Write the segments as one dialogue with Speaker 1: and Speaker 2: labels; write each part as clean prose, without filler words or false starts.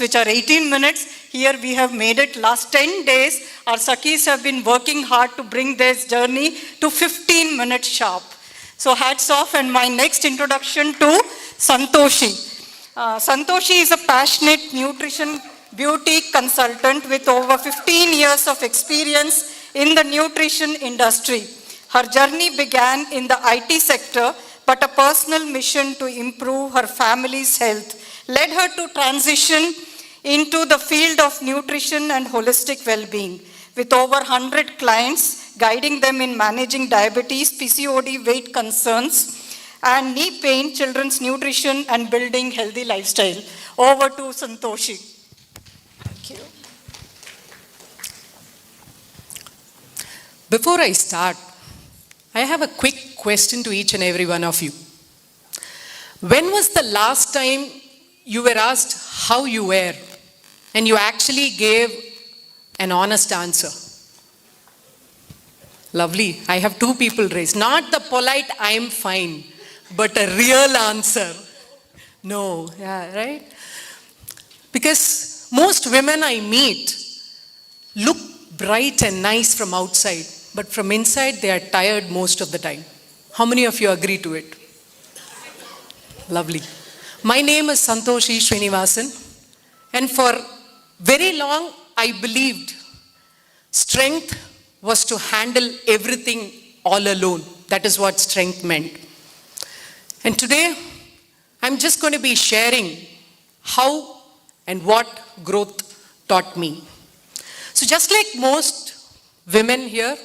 Speaker 1: which are 18 minutes. Here we have made it last 10 days. Our Sakhis have been working hard to bring this journey to 15 minutes sharp. So hats off, and my next introduction to Santoshi. Santoshi is a passionate nutrition beauty consultant with over 15 years of experience in the nutrition industry. Her journey began in the IT sector, but a personal mission to improve her family's health led her to transition into the field of nutrition and holistic well-being, with over 100 clients, guiding them in managing diabetes, PCOD, weight concerns, and knee pain, children's nutrition, and building healthy lifestyle. Over to Santoshi.
Speaker 2: Thank you. Before I start, I have a quick question to each and every one of you. When was the last time you were asked how you were and you actually gave an honest answer? Lovely. I have two people raised. Not the polite, I am fine, but a real answer. No, yeah, right? Because most women I meet look bright and nice from outside, but from inside they are tired most of the time. How many of you agree to it? Lovely. My name is Santoshi Srinivasan, and for very long I believed strength was to handle everything all alone. That is what strength meant. And today I'm just going to be sharing how and what growth taught me. So just like most women here,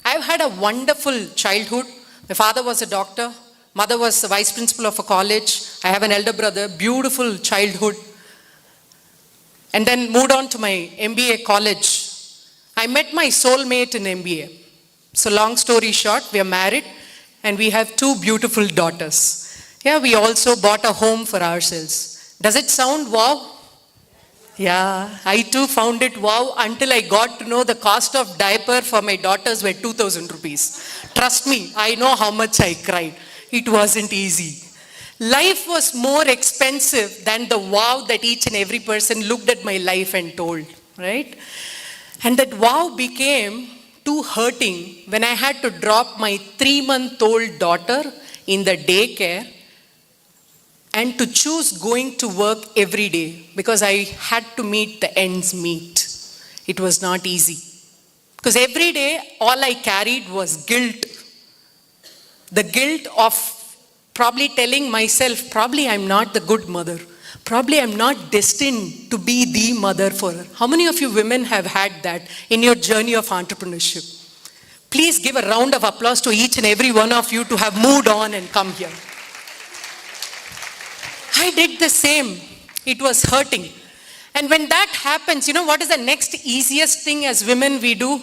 Speaker 2: I've had a wonderful childhood. My father was a doctor. Mother was the vice principal of a college. I have an elder brother, beautiful childhood. And then moved on to my MBA college. I met my soulmate in MBA. So long story short, we are married and we have two beautiful daughters. Yeah, we also bought a home for ourselves. Does it sound wow? Yeah, I too found it wow until I got to know the cost of diaper for my daughters were 2,000 rupees. Trust me, I know how much I cried. It wasn't easy. Life was more expensive than the wow that each and every person looked at my life and told, right? And that wow became too hurting when I had to drop my 3-month-old daughter in the daycare and to choose going to work every day because I had to meet the ends meet. It was not easy. Because every day, all I carried was guilt. The guilt of probably telling myself, probably I'm not the good mother. Probably I'm not destined to be the mother for her. How many of you women have had that in your journey of entrepreneurship? Please give a round of applause to each and every one of you to have moved on and come here. I did the same. It was hurting. And when that happens, you know what is the next easiest thing as women we do?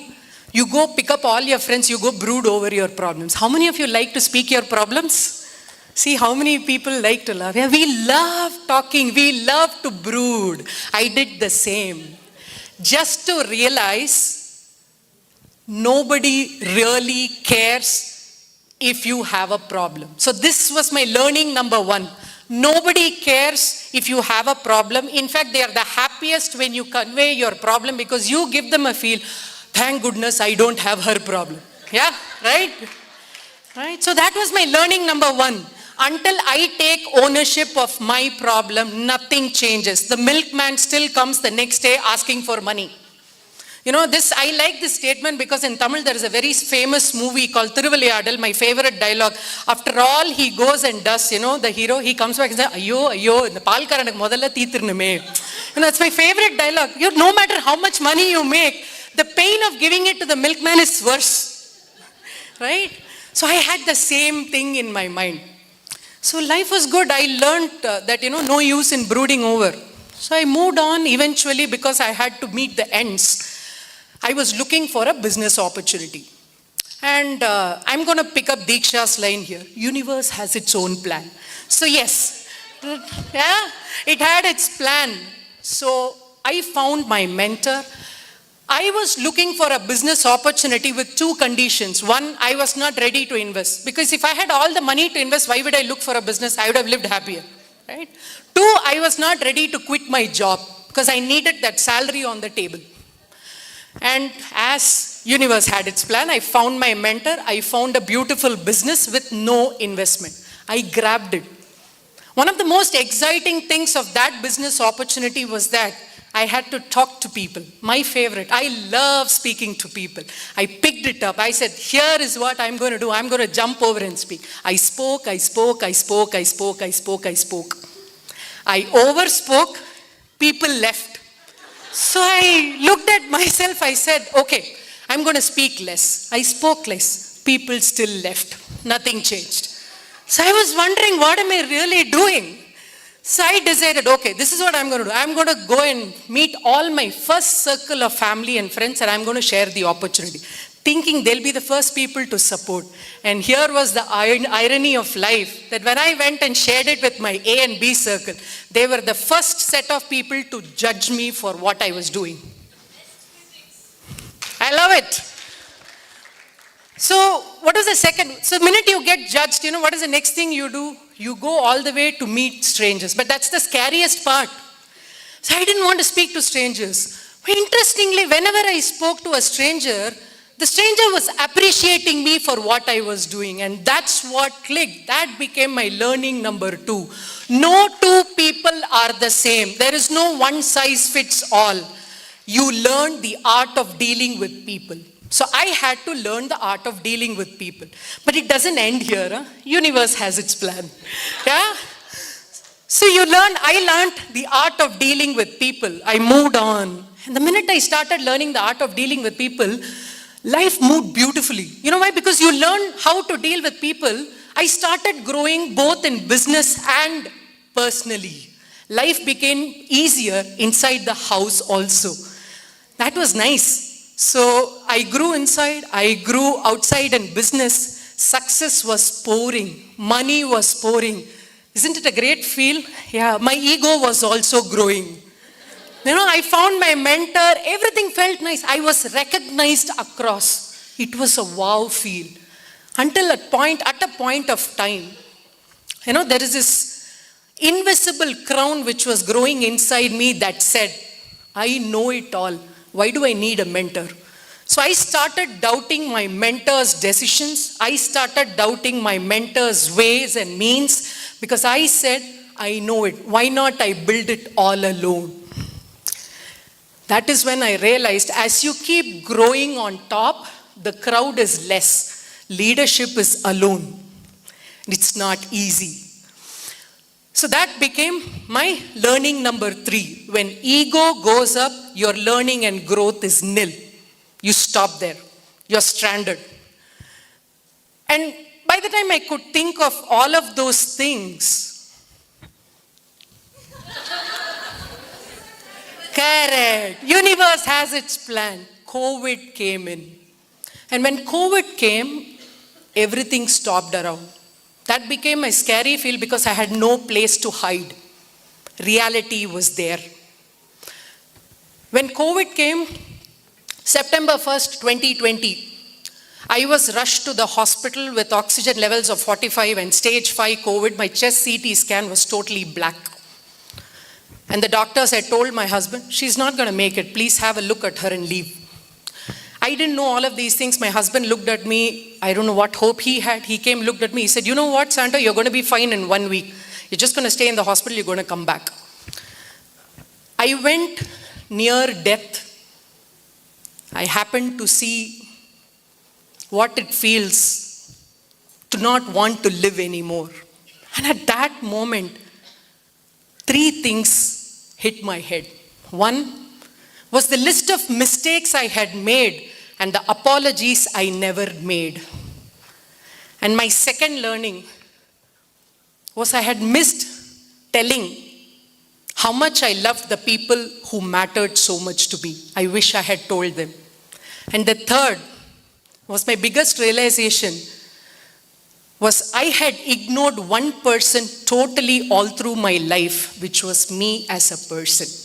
Speaker 2: You go pick up all your friends, you go brood over your problems. How many of you like to speak your problems? See how many people like to laugh. Yeah, we love talking, we love to brood. I did the same. Just to realize nobody really cares if you have a problem. So this was my learning number one. Nobody cares if you have a problem. In fact, they are the happiest when you convey your problem because you give them a feel, thank goodness I don't have her problem. Yeah, right? Right? So that was my learning number one. Until I take ownership of my problem, nothing changes. The milkman still comes the next day asking for money. You know, I like this statement because in Tamil there is a very famous movie called Thiruvilayadal, my favorite dialogue. After all he goes and does, you know, the hero, he comes back and says, ayyo, the palkaranak modalla teethirnume. You know, it's my favorite dialogue. No matter how much money you make, the pain of giving it to the milkman is worse. Right? So I had the same thing in my mind. So life was good. I learned that, you know, no use in brooding over. So I moved on eventually because I had to meet the ends. I was looking for a business opportunity. And I'm going to pick up Diksha's line here. Universe has its own plan. So yes, yeah, it had its plan. So I found my mentor. I was looking for a business opportunity with two conditions. One, I was not ready to invest. Because if I had all the money to invest, why would I look for a business? I would have lived happier. Right? Two, I was not ready to quit my job. because I needed that salary on the table. And as universe had its plan, I found my mentor. I found a beautiful business with no investment. I grabbed it. One of the most exciting things of that business opportunity was that I had to talk to people. My favorite. I love speaking to people. I picked it up. I said, here is what I'm going to do. I'm going to jump over and speak. I spoke. I overspoke. People left. So I looked at myself. I said, okay, I'm going to speak less. I spoke less. People still left. Nothing changed. So I was wondering, what am I really doing? So I decided, okay, this is what I'm going to do. I'm going to go and meet all my first circle of family and friends, and I'm going to share the opportunity, thinking they'll be the first people to support. And here was the irony of life, that when I went and shared it with my A and B circle, they were the first set of people to judge me for what I was doing. I love it. So what is the second? So the minute you get judged, what is the next thing you do? You go all the way to meet strangers. But that's the scariest part. So I didn't want to speak to strangers. But interestingly, whenever I spoke to a stranger, the stranger was appreciating me for what I was doing. And that's what clicked. That became my learning number 2. No two people are the same. There is no one size fits all. You learn the art of dealing with people. So I had to learn the art of dealing with people. But it doesn't end here. Huh? Universe has its plan. Yeah? So I learned the art of dealing with people. I moved on. And the minute I started learning the art of dealing with people, life moved beautifully. You know why? Because you learn how to deal with people. I started growing both in business and personally. Life became easier inside the house also. That was nice. So I grew inside, I grew outside in business. Success was pouring, money was pouring. Isn't it a great feel? Yeah, my ego was also growing. I found my mentor, everything felt nice. I was recognized across. It was a wow feel. Until at a point of time, there is this invisible crown which was growing inside me that said, I know it all. Why do I need a mentor? So I started doubting my mentor's decisions. I started doubting my mentor's ways and means because I said, I know it. Why not I build it all alone? That is when I realized as you keep growing on top, the crowd is less. Leadership is alone. It's not easy. So that became my learning number 3. When ego goes up, your learning and growth is nil. You stop there. You're stranded. And by the time I could think of all of those things, correct. Universe has its plan. COVID came in. And when COVID came, everything stopped around. That became my scary feel because I had no place to hide. Reality was there. When COVID came, September 1st, 2020, I was rushed to the hospital with oxygen levels of 45 and stage 5 COVID. My chest CT scan was totally black. And the doctors had told my husband, she's not going to make it. Please have a look at her and leave. I didn't know all of these things. My husband looked at me. I don't know what hope he had. He came, looked at me. He said, you know what, Santa, you're going to be fine in 1 week. You're just going to stay in the hospital. You're going to come back. I went near death. I happened to see what it feels to not want to live anymore. And at that moment, 3 things hit my head. 1 was the list of mistakes I had made and the apologies I never made. And my second learning was I had missed telling how much I loved the people who mattered so much to me. I wish I had told them. And the third was my biggest realization was I had ignored one person totally all through my life, which was me as a person.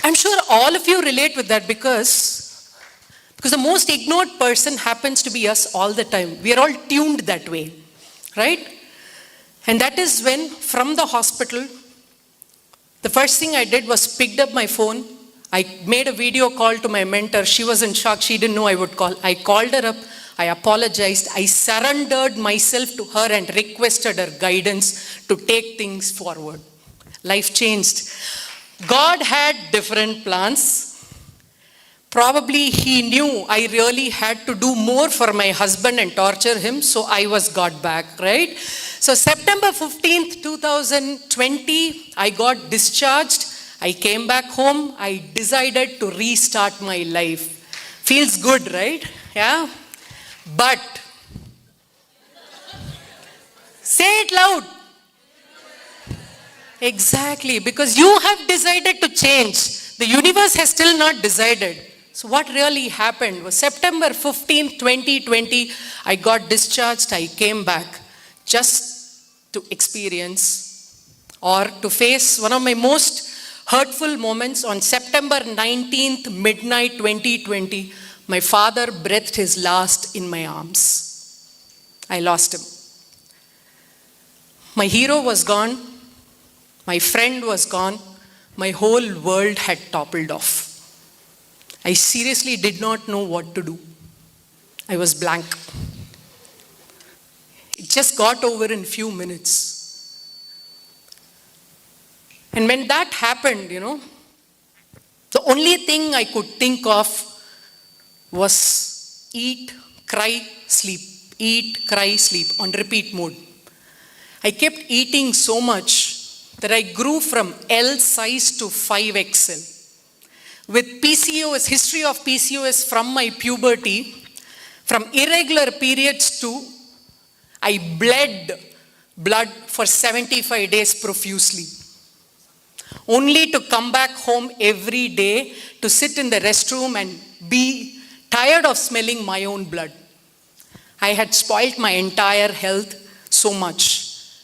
Speaker 2: I'm sure all of you relate with that because the most ignored person happens to be us all the time. We are all tuned that way, right? And that is when from the hospital, The first thing I did was picked up my phone. I made a video call to my mentor. She was in shock. She didn't know I would call. I called her up. I apologized. I surrendered myself to her and requested her guidance to take things forward. Life changed. God had different plans. Probably he knew I really had to do more for my husband and torture him, so I was got back, right? So September 15th, 2020, I got discharged. I came back home. I decided to restart my life. Feels good, right? Yeah? But, say it loud. Exactly, because you have decided to change. The universe has still not decided. So what really happened was September 15th, 2020, I got discharged. I came back just to experience or to face one of my most hurtful moments. On September 19th, midnight 2020, my father breathed his last in my arms. I lost him. My hero was gone. My friend was gone. My whole world had toppled off. I seriously did not know what to do. I was blank. It just got over in few minutes. And when that happened, the only thing I could think of was eat, cry, sleep. Eat, cry, sleep on repeat mode. I kept eating so much that I grew from L size to 5XL. With PCOS, history of PCOS from my puberty, from irregular periods to, I bled blood for 75 days profusely. Only to come back home every day to sit in the restroom and be tired of smelling my own blood. I had spoiled my entire health so much.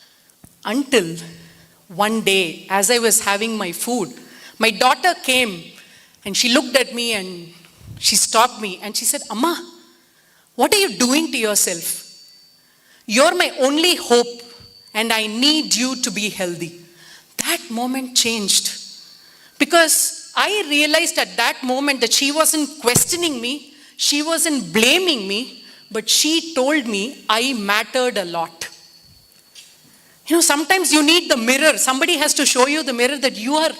Speaker 2: Until one day, as I was having my food, my daughter came and she looked at me and she stopped me and she said, "Amma, what are you doing to yourself? You're my only hope and I need you to be healthy." That moment changed because I realized at that moment that she wasn't questioning me, she wasn't blaming me, but she told me I mattered a lot. Sometimes you need the mirror. Somebody has to show you the mirror that you are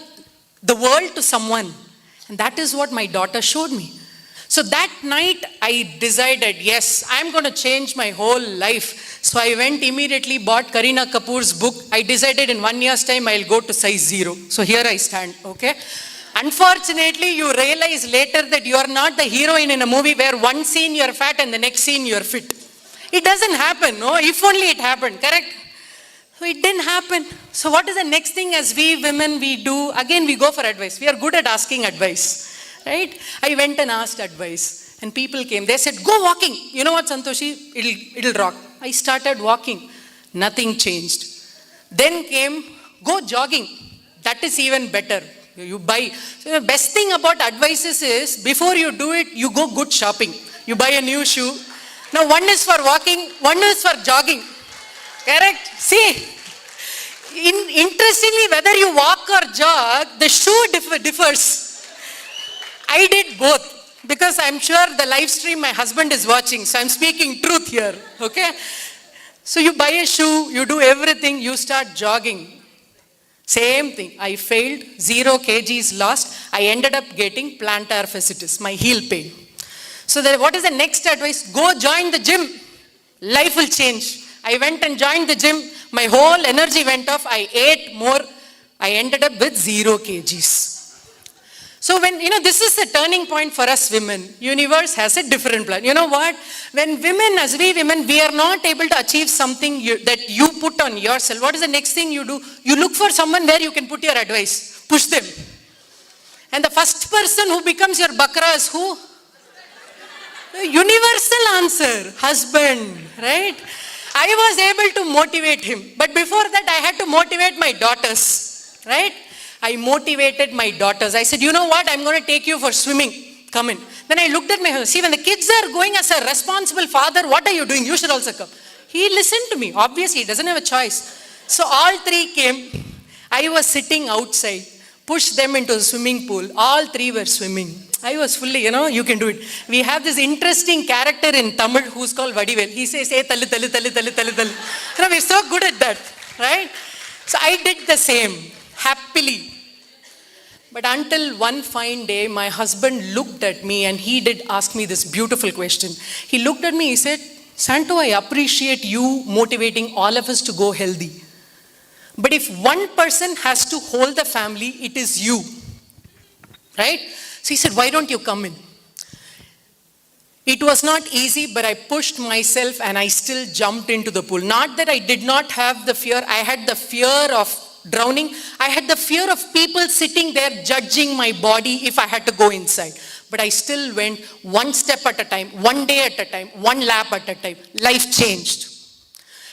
Speaker 2: the world to someone. And that is what my daughter showed me. So that night I decided, yes, I'm going to change my whole life. So I went immediately, bought Kareena Kapoor's book. I decided in 1 year's time I'll go to size 0. So here I stand, okay? Unfortunately, you realize later that you are not the heroine in a movie where one scene you're fat and the next scene you're fit. It doesn't happen, no? If only it happened, correct? So it didn't happen. So what is the next thing as we women we do? Again, we go for advice. We are good at asking advice, right? I went and asked advice and people came. They said, "Go walking." You know what, Santoshi? It'll rock. I started walking. Nothing changed. Then came, "Go jogging." That is even better. You buy. So the best thing about advices is before you do it, you go good shopping. You buy a new shoe. Now one is for walking, one is for jogging. Correct? See, interestingly, whether you walk or jog, the shoe differs. I did both because I'm sure the live stream my husband is watching, so I'm speaking truth here, okay? So you buy a shoe, you do everything, you start jogging. Same thing, I failed, 0 kgs lost. I ended up getting plantar fasciitis, my heel pain. So what is the next advice? Go join the gym. Life will change. I went and joined the gym. My whole energy went off. I ate more. I ended up with 0 kgs. So when, this is the turning point for us women. Universe has a different plan. You know what? When women, as we women, we are not able to achieve something that you put on yourself, what is the next thing you do? You look for someone where you can put your advice. Push them. And the first person who becomes your bakra is who? The universal answer. Husband, right? I was able to motivate him. But before that, I had to motivate my daughters, right? I motivated my daughters. I said, "You know what? I'm going to take you for swimming. Come in." Then I looked at my husband. See, when the kids are going as a responsible father, what are you doing? You should also come. He listened to me. Obviously, he doesn't have a choice. So all three came. I was sitting outside, pushed them into the swimming pool. All three were swimming. I was fully, you can do it. We have this interesting character in Tamil who's called Vadivel. He says, hey, tallu, tallu, tallu, tallu, tallu, tallu. We're so good at that, right? So I did the same, happily. But until one fine day, my husband looked at me and he did ask me this beautiful question. He looked at me, he said, Santo, I appreciate you motivating all of us to go healthy. But if one person has to hold the family, it is you. Right? So he said, why don't you come in? It was not easy, but I pushed myself and I still jumped into the pool. Not that I did not have the fear. I had the fear of drowning. I had the fear of people sitting there judging my body if I had to go inside. But I still went one step at a time, one day at a time, one lap at a time. Life changed.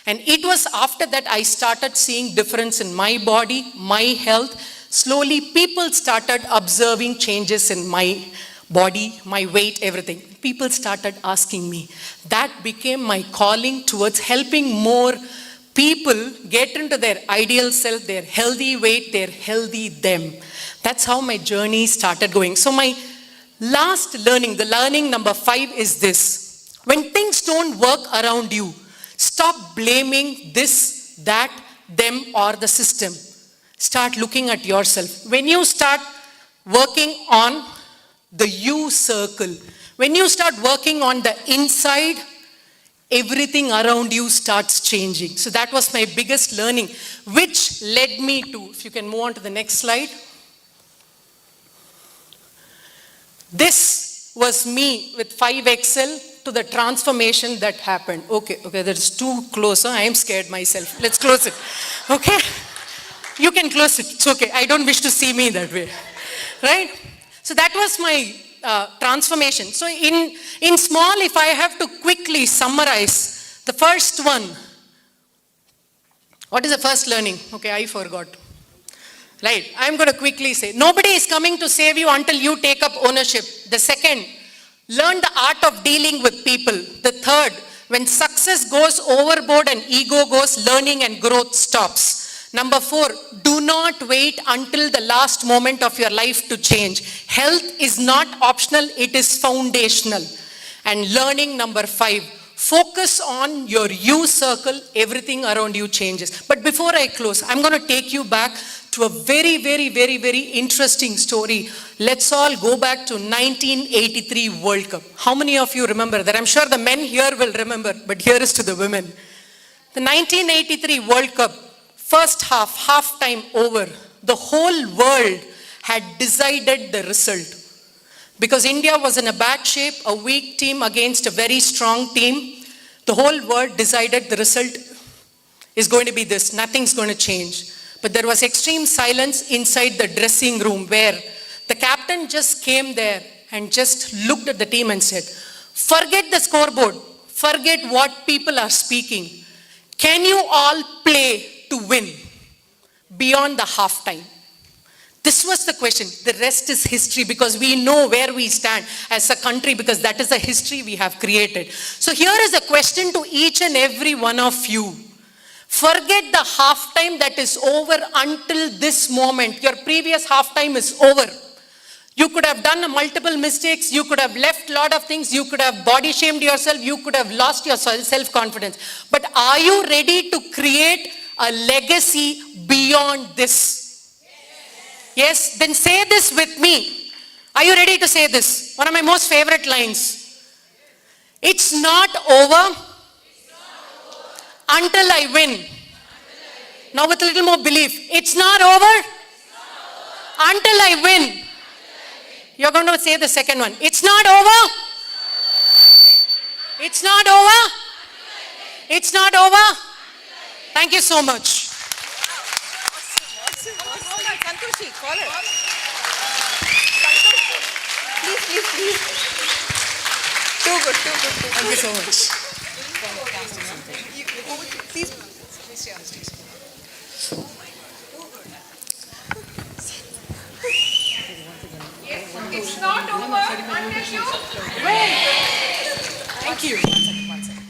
Speaker 2: And it was after that I started seeing difference in my body, my health. Slowly people started observing changes in my body, my weight, everything. People started asking me. That became my calling towards helping more people get into their ideal self, their healthy weight, their healthy them. That's how my journey started going. So my last learning, the learning number 5 is this. When things don't work around you, stop blaming this, that, them or the system. Start looking at yourself. When you start working on the you circle, when you start working on the inside, everything around you starts changing. So that was my biggest learning, which led me to, if you can move on to the next slide. This was me with 5XL to the transformation that happened. Okay, that's too close. Huh? I am scared myself. Let's close it. Okay? You can close it. It's okay. I don't wish to see me that way. Right? So that was my transformation. So in small, if I have to quickly summarize, the first one, what is the first learning? Okay, I forgot. Right, I'm going to quickly say, nobody is coming to save you until you take up ownership. The second, learn the art of dealing with people. The third, when success goes overboard and ego goes, learning and growth stops. Number 4, do not wait until the last moment of your life to change. Health is not optional, it is foundational. And learning number 5, focus on your you circle, everything around you changes. But before I close, I'm going to take you back to a very, very, very, very interesting story. Let's all go back to 1983 World Cup. How many of you remember that? I'm sure the men here will remember, but here is to the women. The 1983 World Cup, first half time over, the whole world had decided the result. Because India was in a bad shape, a weak team against a very strong team, the whole world decided the result is going to be this, nothing's going to change. But there was extreme silence inside the dressing room where the captain just came there and just looked at the team and said, forget the scoreboard, forget what people are speaking. Can you all play to win beyond the halftime? This was the question. The rest is history because we know where we stand as a country because that is the history we have created. So here is a question to each and every one of you. Forget the halftime that is over until this moment. Your previous halftime is over. You could have done multiple mistakes. You could have left a lot of things. You could have body shamed yourself. You could have lost your self-confidence. But are you ready to create a legacy beyond this? Yes? Then say this with me. Are you ready to say this? One of my most favorite lines. It's not over until I win. Now with a little more belief. It's not over until I win. You're going to say the second one. It's not over. It's not over. It's not over. Thank you so much.
Speaker 3: Santoshi, call her. Please. Too good.
Speaker 2: Thank you so much.
Speaker 3: Please stay on stage.
Speaker 2: It's not over until you win. Thank you. One second.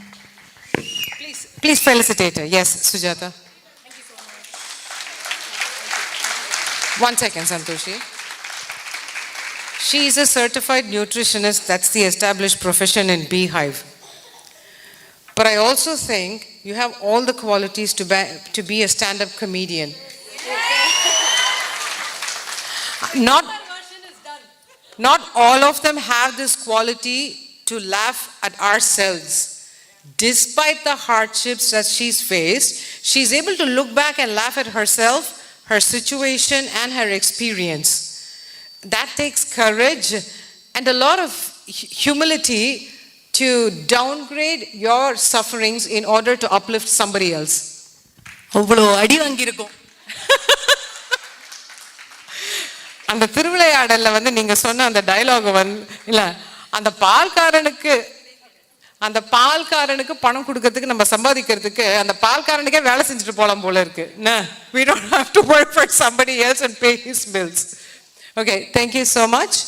Speaker 2: Please felicitate her. Yes, Sujata. Thank you so much.
Speaker 4: 1 second, Santoshi. She is a certified nutritionist. That's the established profession in Beehive. But I also think you have all the qualities to be a stand-up comedian. Not all of them have this quality to laugh at ourselves. Despite the hardships that she's faced, she's able to look back and laugh at herself, her situation, and her experience. That takes courage and a lot of humility to downgrade your sufferings in order to uplift somebody else.
Speaker 2: அவ்வளோ அடி வாங்கியிருக்கோம்.
Speaker 4: அந்த திருவிளையாடல்ல வந்து நீங்க சொன்ன அந்த dialogue வந்து இல்ல அந்த பால்காரனுக்கு பணம் கொடுக்கிறதுக்கு நம்ம சம்பாதிக்கிறதுக்கு அந்த பால்காரனுக்கே வேலை செஞ்சுட்டு போலாம் போல இருக்கு. We don't have to work for somebody else and pay his bills. Okay, thank you so much.